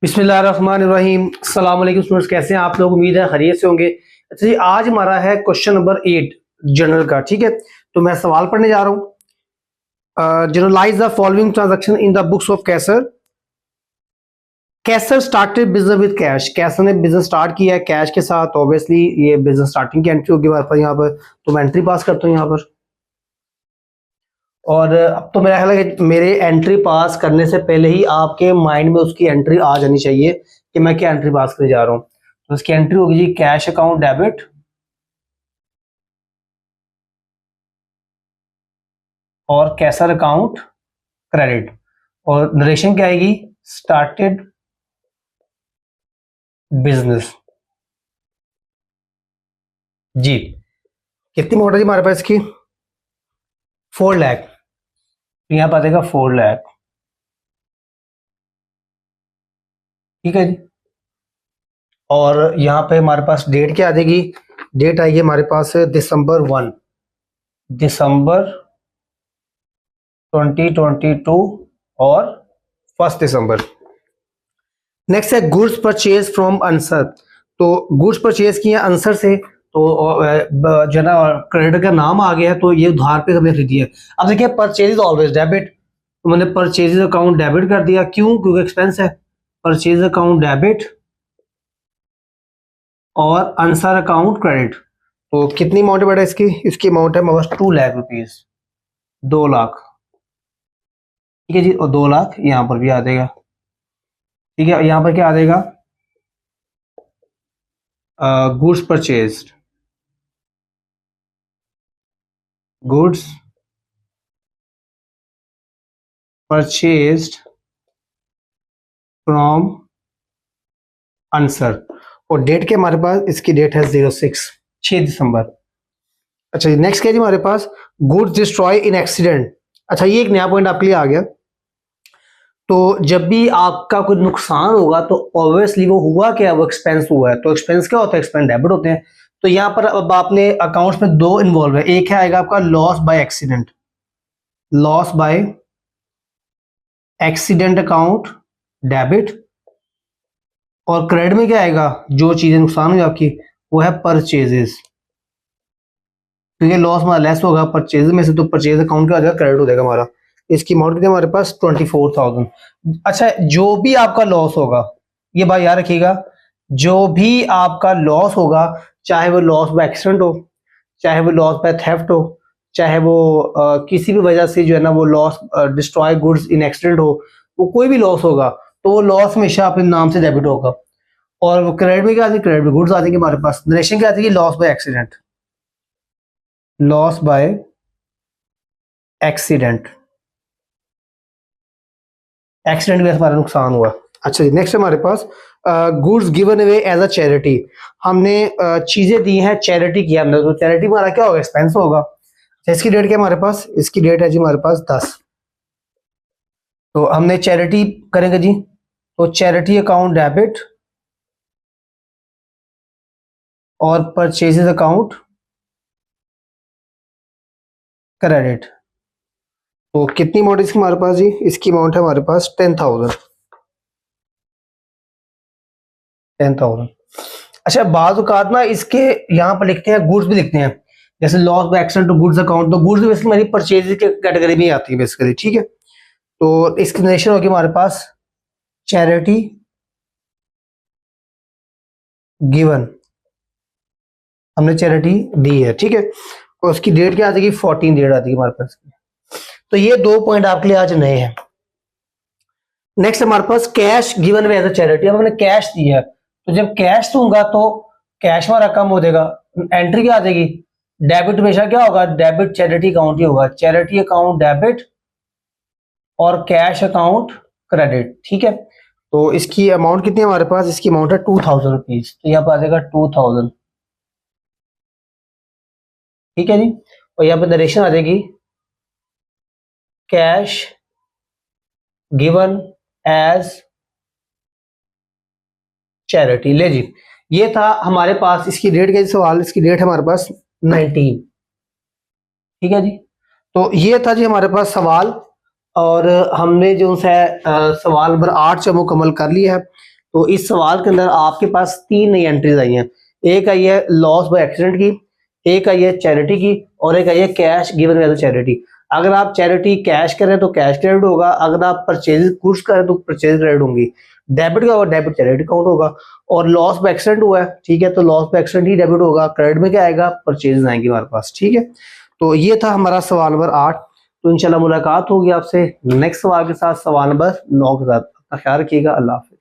बिस्मिल्लाहिर्रहमानिर्रहीम। अस्सलाम वालेकुम स्टूडेंट्स, कैसे हैं आप लोग? उम्मीद है खैरियत से होंगे। अच्छा जी, आज हमारा है क्वेश्चन नंबर 8 जनरल का। ठीक है, तो मैं सवाल पढ़ने जा रहा हूँ। Journalise the following transaction in the books of Qaiser. Qaiser started business with cash. Qaiser ने बिजनेस स्टार्ट किया है कैश के साथ। ऑब्वियसली ये बिजनेस स्टार्टिंग की एंट्री होगी हमारे पास यहाँ पर, तो मैं एंट्री पास करता हूँ यहाँ पर। और अब तो मेरा ख्याल है कि मेरे एंट्री पास करने से पहले ही आपके माइंड में उसकी एंट्री आ जानी चाहिए कि मैं क्या एंट्री पास करने जा रहा हूँ। तो इसकी एंट्री होगी जी कैश अकाउंट डेबिट और कैसर अकाउंट क्रेडिट। और नरेशन क्या आएगी? Started business. जी, कितनी अमाउंट है जी हमारे पास इसकी? 4 लाख। यहाँ पर आ जाएगा 4 लाख। ठीक है जी। और यहाँ पे हमारे पास डेट क्या आ जाएगी? डेट आएगी हमारे पास दिसंबर 2022 और 1 दिसंबर। नेक्स्ट है गुड्स परचेज फ्रॉम आंसर। तो गुड्स परचेज किए आंसर से, तो जो ना क्रेडिटर का नाम आ गया है, तो ये उधार पे हमने खरीदी है। अब देखिए परचेज इज ऑलवेज डेबिट, तो मैंने परचेज अकाउंट डेबिट कर दिया। क्यों? क्योंकि एक्सपेंस है। परचेज अकाउंट डेबिट और आंसर अकाउंट क्रेडिट। तो कितनी अमाउंट है बेटा इसकी? इसकी अमाउंट है हमारे पास 2 लाख रुपीज, 2 लाख। ठीक है जी, और 2 लाख यहाँ पर भी आ जाएगा। ठीक है, यहाँ पर क्या आ जाएगा? Goods purchase, goods purchased from answer. और डेट के हमारे पास इसकी डेट है 6 दिसंबर। अच्छा जी, नेक्स्ट क्या है जी हमारे पास? Goods destroy in accident. अच्छा, ये एक नया पॉइंट आपके लिए आ गया। तो जब भी आपका कोई नुकसान होगा तो ऑब्वियसली वो हुआ क्या? वो एक्सपेंस हुआ है। तो एक्सपेंस क्या होता है? एक्सपेंस डेबिट होते हैं। तो यहाँ पर अब आपने अकाउंट्स में 2 इन्वॉल्व है। एक है आएगा आपका loss by accident, loss by accident account debit. और क्रेडिट में क्या आएगा? जो चीजें नुकसान हुई आपकी वो है परचेजेस, क्योंकि लॉस हमारा लेस होगा परचेज में से, तो परचेज अकाउंट का क्रेडिट हो जाएगा हमारा। इसकी अमाउंट कितनी हमारे पास? 24,000। अच्छा, जो भी आपका लॉस होगा, ये बात याद रखिएगा, जो भी आपका लॉस होगा, चाहे वो लॉस बाय एक्सीडेंट हो, चाहे वो लॉस बाय थेफ्ट हो, चाहे वो किसी भी वजह से जो है ना वो loss destroy goods in accident हो, वो कोई भी लॉस होगा, तो वो लॉस हमेशा अपने नाम से डेबिट होगा। और क्रेडिट में क्या आती है? क्रेडिट में गुड्स आ जाएंगे हमारे पास। नरेशन क्या आती है? Loss by accident, loss by accident. Accident में हमारा नुकसान हुआ। अच्छा जी, नेक्स्ट हमारे पास goods given away as a charity. हमने चीजें दी हैं, चैरिटी किया हमने, तो चैरिटी हमारा क्या होगा? एक्सपेंस होगा। तो इसकी डेट क्या हमारे पास? इसकी डेट है जी हमारे पास 10। तो हमने चैरिटी करेंगे जी, तो चैरिटी अकाउंट डेबिट और परचेजेस अकाउंट क्रेडिट। तो कितनी अमाउंट इसकी हमारे पास जी? इसकी अमाउंट है हमारे पास 10,000। 10,000। अच्छा, बाज औकात ना इसके यहाँ पर लिखते हैं, गुड्स भी लिखते हैं, जैसे loss by accident to goods account. तो गुड्स बेसिकली मेरी परचेज के कैटेगरी में ही आती है बेसिकली। ठीक है, तो इसकी नेशन होगी हमारे पास चैरिटी गिवन, हमने चैरिटी दी है। ठीक है, और उसकी डेट क्या आ जाएगी? 14 डेट आती है हमारे पास। तो ये 2 पॉइंट आपके लिए आज नए हैं। नेक्स्ट हमारे पास cash given way as a charity. अब हमने कैश दी है, तो जब कैश दूंगा तो कैश हमारा कम हो जाएगा। एंट्री क्या आ जाएगी? डेबिट हमेशा क्या होगा? डेबिट चैरिटी अकाउंट ही होगा। चैरिटी अकाउंट डेबिट और कैश अकाउंट क्रेडिट। ठीक है, तो इसकी अमाउंट कितनी है हमारे पास? इसकी अमाउंट है 2,000 रुपीज। तो यहाँ पर आ जाएगा 2,000। ठीक है जी, और यहाँ पर नरेशन आ जाएगी कैश गिवन एज चैरिटी। ले जी, ये था हमारे पास। इसकी डेट का सवाल, इसकी डेट है हमारे पास 19। ठीक है जी, तो ये था जी हमारे पास सवाल। और हमने जो है सवाल नंबर 8 जो मुकम्मल कर लिया है। तो इस सवाल के अंदर आपके पास 3 नई एंट्रीज आई हैं। एक आई है लॉस बाय एक्सीडेंट की, एक आई है चैरिटी की, और एक आई है cash given by the charity. अगर आप चैरिटी कैश करें तो कैश क्रेडिट होगा, अगर आप परचेज गुड्स करें तो परचेज क्रेडिट होंगी। डेबिट का होगा डेबिट चैरिटी अकाउंट होगा। और लॉस बाय एक्सीडेंट हुआ है, ठीक है, तो loss by accident he debit होगा। क्रेडिट में क्या आएगा, परचेज आएंगे हमारे पास, ठीक है। तो ये था हमारा सवाल नंबर 8। तो इंशाल्लाह मुलाकात होगी आपसे नेक्स्ट सवाल के साथ, सवाल नंबर 9 के साथ। अपना ख्याल रखिएगा। अल्लाह हाफिज़।